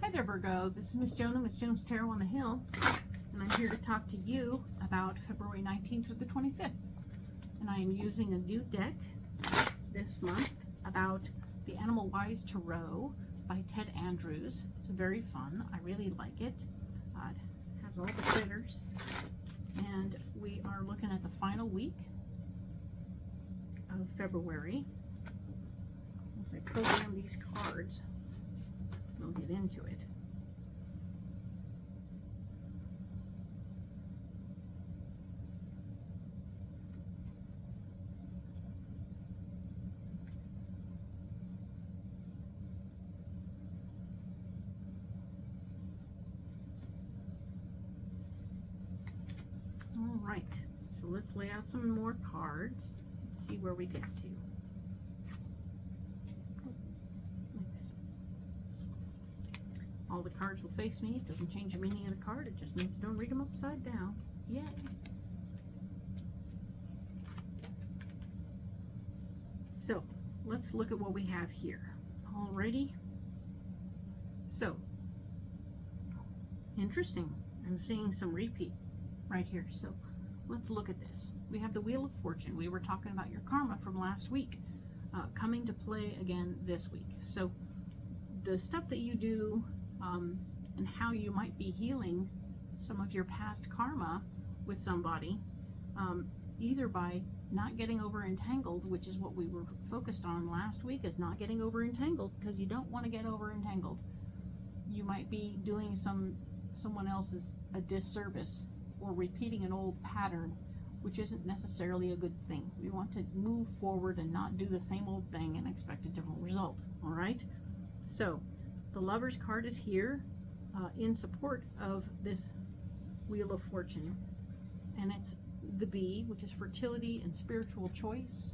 Hi there, Virgo. This is Miss Joan of Miss Joan's Tarot on the Hill, and I'm here to talk to you about February 19th through the 25th. And I am using a new deck this month about the Animal Wise Tarot by Ted Andrews. It's very fun. I really like it. It has all the critters, and we are looking at the final week of February. Once I pull down these cards, we'll get into it. All right, so let's lay out some more cards. Let's see where we get to. All the cards will face me. It doesn't change the meaning of the card. It just means don't read them upside down. Yay! So, let's look at what we have here. Alrighty. So, interesting. I'm seeing some repeat right here. So, let's look at this. We have the Wheel of Fortune. We were talking about your karma from last week coming to play again this week. So, the stuff that you do and how you might be healing some of your past karma with somebody, either by not getting over entangled, which is what we were focused on last week, is not getting over entangled, because you don't want to get over entangled. You might be doing someone else's a disservice or repeating an old pattern, which isn't necessarily a good thing. We want to move forward and not do the same old thing and expect a different result. All right, so the Lover's card is here in support of this Wheel of Fortune, and it's the Bee, which is fertility and spiritual choice.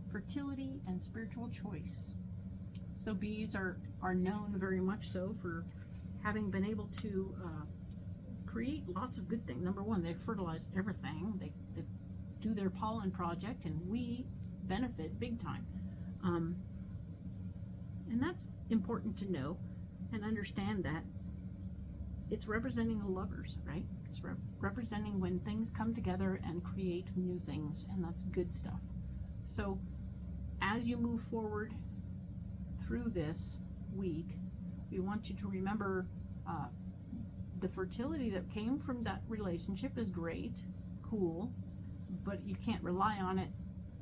Fertility and spiritual choice. So bees are known very much so for having been able to create lots of good things. Number one, they fertilize everything. They do their pollen project, and we benefit big time. And that's important to know and understand, that it's representing the lovers, right? It's representing when things come together and create new things, and that's good stuff. So as you move forward through this week, we want you to remember the fertility that came from that relationship is great, cool, but you can't rely on it,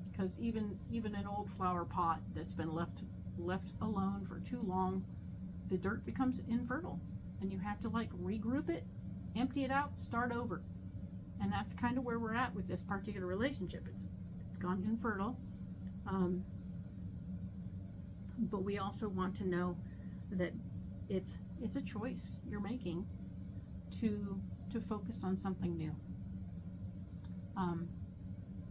because even an old flower pot that's been left alone for too long, the dirt becomes infertile, and you have to like regroup it, empty it out, start over. And that's kind of where we're at with this particular relationship. It's gone infertile, but we also want to know that it's a choice you're making to focus on something new.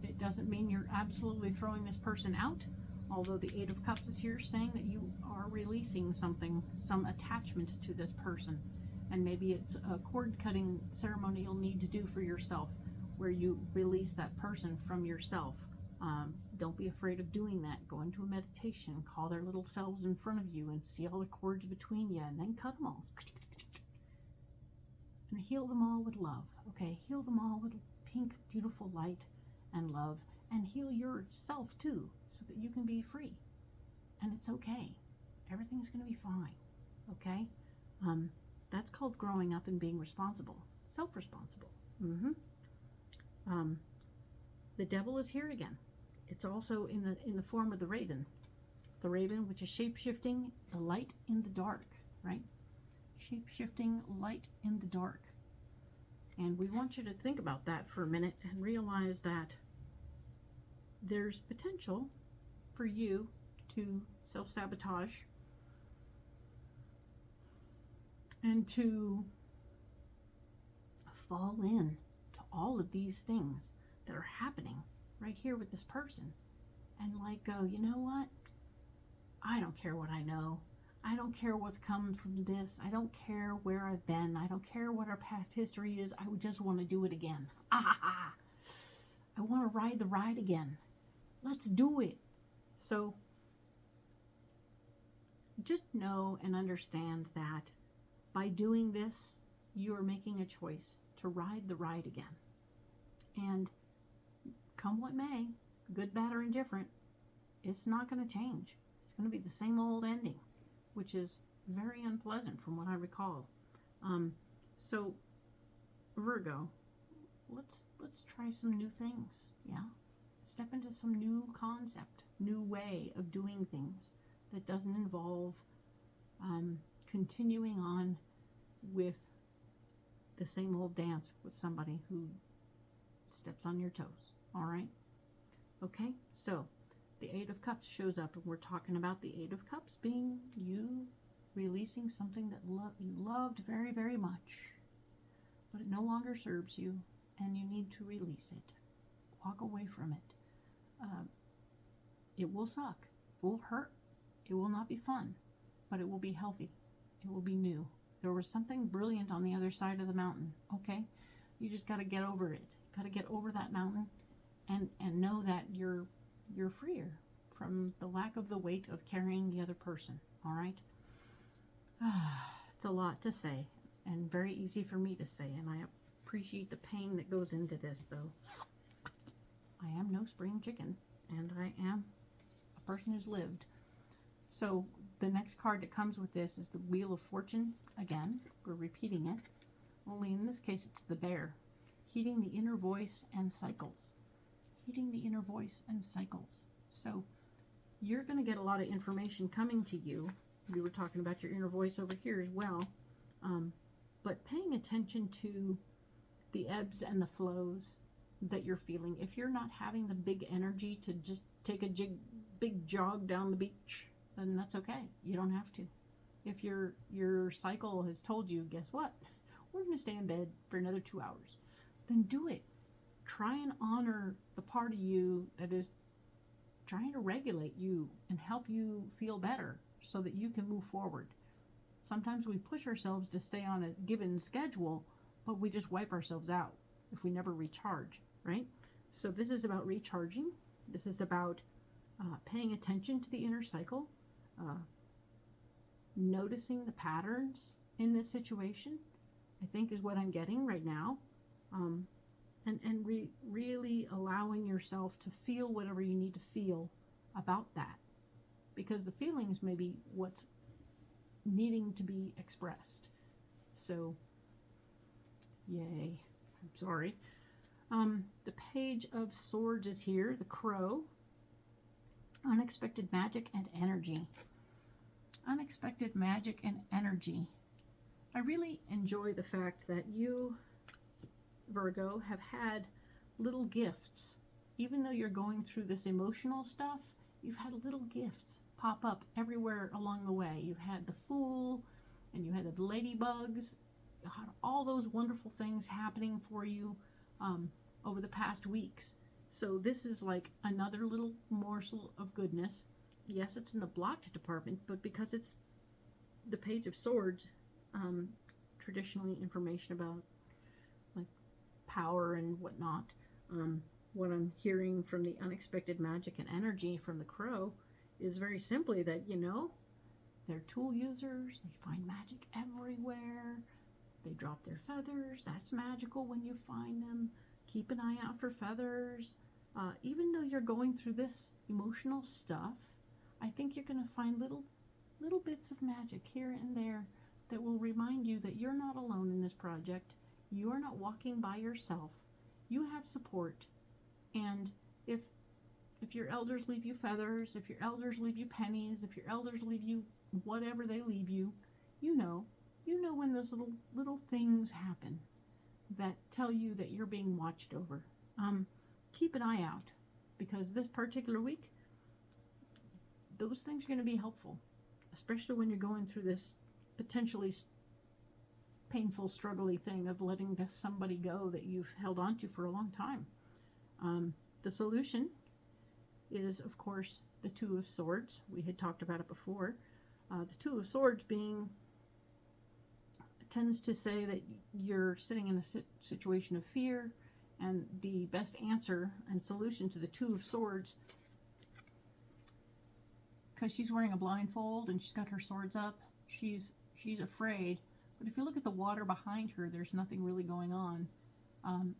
It doesn't mean you're absolutely throwing this person out, although the Eight of Cups is here saying that you are releasing something, some attachment to this person. And maybe it's a cord-cutting ceremony you'll need to do for yourself, where you release that person from yourself. Don't be afraid of doing that. Go into a meditation, call their little selves in front of you and see all the cords between you, and then cut them all. And heal them all with love. Okay, heal them all with pink, beautiful light and love. And heal yourself too, so that you can be free. And it's okay. Everything's going to be fine. Okay? That's called growing up and being responsible. Self-responsible. The Devil is here again. It's also in the form of the Raven. The Raven, which is shape-shifting, the light in the dark, right? Shape-shifting light in the dark. And we want you to think about that for a minute and realize that there's potential for you to self-sabotage and to fall in to all of these things that are happening right here with this person, and like go, you know what? I don't care what I know. I don't care what's come from this. I don't care where I've been. I don't care what our past history is. I would just want to do it again. I want to ride the ride again. Let's do it. So just know and understand that By doing this, you are making a choice to ride the ride again. And come what may, good, bad, or indifferent, it's not going to change. It's going to be the same old ending, which is very unpleasant from what I recall. So Virgo, let's try some new things. Yeah, step into some new concept, new way of doing things that doesn't involve continuing on with the same old dance with somebody who steps on your toes. All right? Okay, so the Eight of Cups shows up, and we're talking about the Eight of Cups being you releasing something that you loved very, very much, but it no longer serves you, and you need to release it. Walk away from it. It will suck. It will hurt. It will not be fun, but it will be healthy. It will be new. There was something brilliant on the other side of the mountain, okay? You just got to get over it. Got to get over that mountain and know that you're freer from the lack of the weight of carrying the other person, all right? It's a lot to say, and very easy for me to say, and I appreciate the pain that goes into this, though. I am no spring chicken, and I am a person who's lived. So the next card that comes with this is the Wheel of Fortune. Again, we're repeating it, only in this case it's the bear. Heeding the inner voice and cycles. Heeding the inner voice and cycles. So you're going to get a lot of information coming to you. We were talking about your inner voice over here as well. But paying attention to the ebbs and the flows that you're feeling. If you're not having the big energy to just take a big jog down the beach, then that's okay. You don't have to. If your cycle has told you, guess what? We're going to stay in bed for another 2 hours. Then do it. Try and honor the part of you that is trying to regulate you and help you feel better so that you can move forward. Sometimes we push ourselves to stay on a given schedule, but we just wipe ourselves out if we never recharge, right? So this is about recharging. This is about paying attention to the inner cycle, noticing the patterns in this situation, I think is what I'm getting right now. And really allowing yourself to feel whatever you need to feel about that. Because the feelings may be what's needing to be expressed. So, yay. I'm sorry. The Page of Swords is here, the Crow. Unexpected magic and energy. Unexpected magic and energy. I really enjoy the fact that you, Virgo, have had little gifts. Even though you're going through this emotional stuff, you've had little gifts pop up everywhere along the way. You had the Fool, and you had the ladybugs. You had all those wonderful things happening for you over the past weeks. So this is like another little morsel of goodness. Yes, it's in the blocked department, but because it's the Page of Swords, traditionally information about like power and whatnot. What I'm hearing from the unexpected magic and energy from the Crow is very simply that, you know, they're tool users, they find magic everywhere, they drop their feathers, that's magical when you find them. Keep an eye out for feathers. Even though you're going through this emotional stuff, I think you're going to find little bits of magic here and there that will remind you that you're not alone in this project. You're not walking by yourself. You have support. And if your elders leave you feathers, if your elders leave you pennies, if your elders leave you whatever they leave you, you know when those little things happen that tell you that you're being watched over. Keep an eye out, because this particular week, those things are going to be helpful, especially when you're going through this potentially painful, struggly thing of letting somebody go that you've held on to for a long time. The solution is, of course, the Two of Swords. We had talked about it before. The Two of Swords tends to say that you're sitting in a situation of fear, and the best answer and solution to the Two of Swords, because she's wearing a blindfold and she's got her swords up, she's afraid But if you look at the water behind her, there's nothing really going on.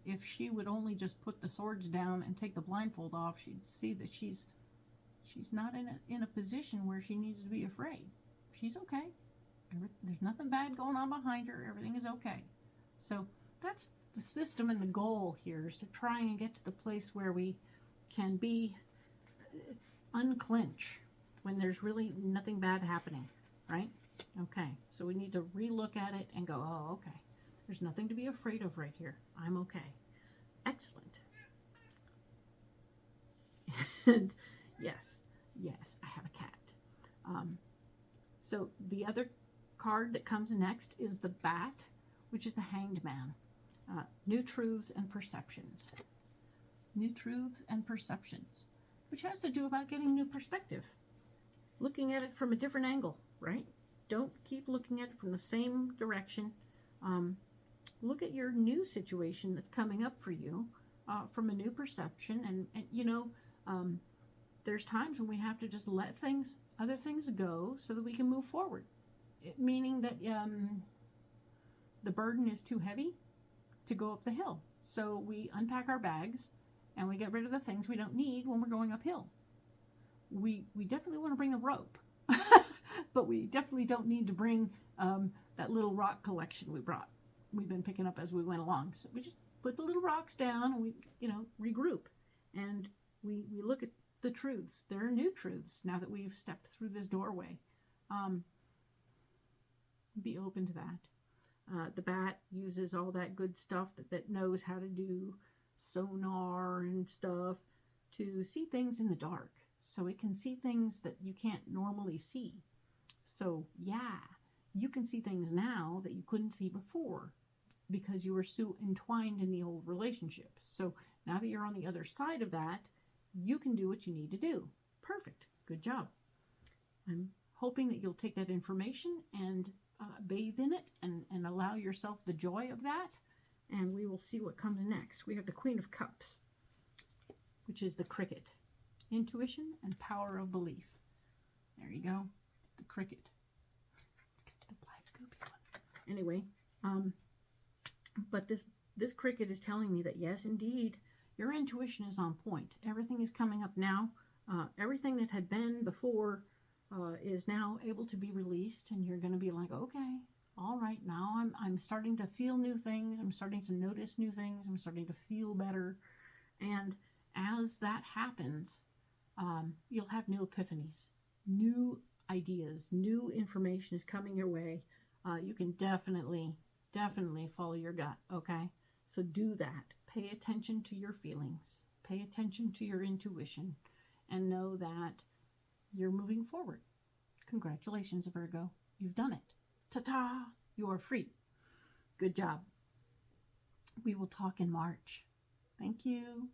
If she would only just put the swords down and take the blindfold off, she'd see that she's not in a position where she needs to be afraid. She's okay. There's nothing bad going on behind her. Everything is okay. So that's the system, and the goal here is to try and get to the place where we can be unclench when there's really nothing bad happening, right? Okay, so we need to relook at it and go, oh, okay. There's nothing to be afraid of right here. I'm okay. Excellent. And yes, I have a cat. So the other card that comes next is the Bat, which is the Hanged Man. New truths and perceptions. New truths and perceptions, which has to do about getting new perspective. Looking at it from a different angle, right? Don't keep looking at it from the same direction. Look at your new situation that's coming up for you from a new perception. And you know, there's times when we have to just let other things go so that we can move forward. Meaning that the burden is too heavy to go up the hill. So we unpack our bags and we get rid of the things we don't need when we're going uphill. We definitely want to bring a rope, but we definitely don't need to bring that little rock collection we've been picking up as we went along. So we just put the little rocks down and we, you know, regroup. And we look at the truths. There are new truths now that we've stepped through this doorway. Be open to that. The Bat uses all that good stuff that knows how to do sonar and stuff to see things in the dark. So it can see things that you can't normally see. So yeah, you can see things now that you couldn't see before because you were so entwined in the old relationship. So now that you're on the other side of that, you can do what you need to do. Perfect. Good job. I'm hoping that you'll take that information and bathe in it and allow yourself the joy of that. And we will see what comes next. We have the Queen of Cups, which is the Cricket. Intuition and power of belief. There you go. The Cricket. Let's get to the black scoopy one. Anyway, but this Cricket is telling me that yes, indeed, your intuition is on point. Everything is coming up now. Everything that had been before is now able to be released, and you're going to be like, okay, all right, now I'm starting to feel new things. I'm starting to notice new things. I'm starting to feel better. And as that happens, you'll have new epiphanies, new ideas, new information is coming your way. You can definitely follow your gut, okay? So do that. Pay attention to your feelings. Pay attention to your intuition and know that you're moving forward. Congratulations, Virgo. You've done it. Ta-ta! You are free. Good job. We will talk in March. Thank you.